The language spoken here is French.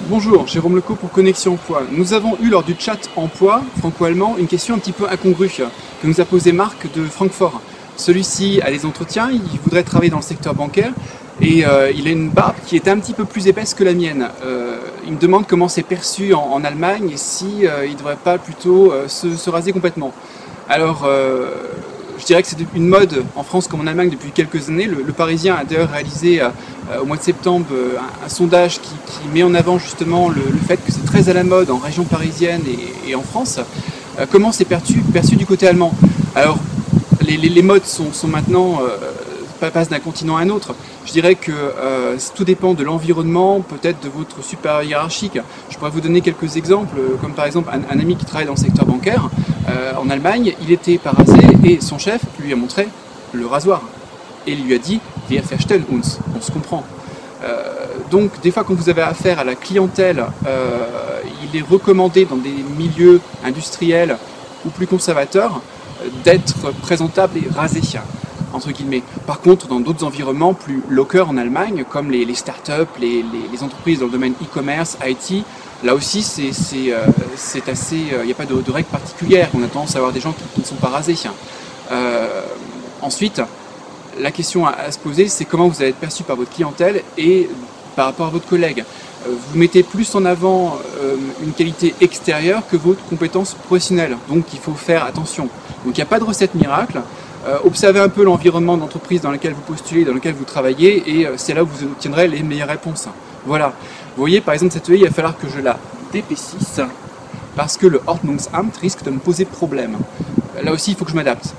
Bonjour, Jérôme Lecault pour Connexion Emploi. Nous avons eu lors du chat emploi franco-allemand une question un petit peu incongrue que nous a posée Marc de Francfort. Celui-ci a des entretiens, il voudrait travailler dans le secteur bancaire et il a une barbe qui est un petit peu plus épaisse que la mienne. Il me demande comment c'est perçu en Allemagne et si il ne devrait pas plutôt se raser complètement. Alors, je dirais que c'est une mode en France comme en Allemagne depuis quelques années. Le Parisien a d'ailleurs réalisé au mois de septembre un sondage qui met en avant justement le fait que c'est très à la mode en région parisienne et en France. Comment c'est perçu du côté allemand? Alors, les modes sont maintenant passent d'un continent à un autre. Je dirais que tout dépend de l'environnement, peut-être de votre supérieur hiérarchique. Je pourrais vous donner quelques exemples, comme par exemple un ami qui travaille dans le secteur bancaire. En Allemagne, il était pas rasé et son chef lui a montré le rasoir. Et il lui a dit « Wir verstehen uns », on se comprend. Donc des fois quand vous avez affaire à la clientèle, il est recommandé dans des milieux industriels ou plus conservateurs d'être présentable et rasé, entre guillemets. Par contre, dans d'autres environnements plus locker en Allemagne, comme les startups, les entreprises dans le domaine e-commerce, IT, là aussi c'est assez, il n'y a pas de règles particulières. On a tendance à avoir des gens qui ne sont pas rasés. Ensuite, la question à se poser, c'est comment vous allez être perçu par votre clientèle et par rapport à votre collègue. Vous mettez plus en avant une qualité extérieure que votre compétence professionnelle. Donc il faut faire attention. Donc il n'y a pas de recette miracle. Observez un peu l'environnement d'entreprise dans lequel vous postulez, dans lequel vous travaillez, et c'est là où vous obtiendrez les meilleures réponses. Voilà. Vous voyez, par exemple, cette feuille, il va falloir que je la d'épaississe parce que le Ordnungsamt risque de me poser problème. Là aussi, il faut que je m'adapte.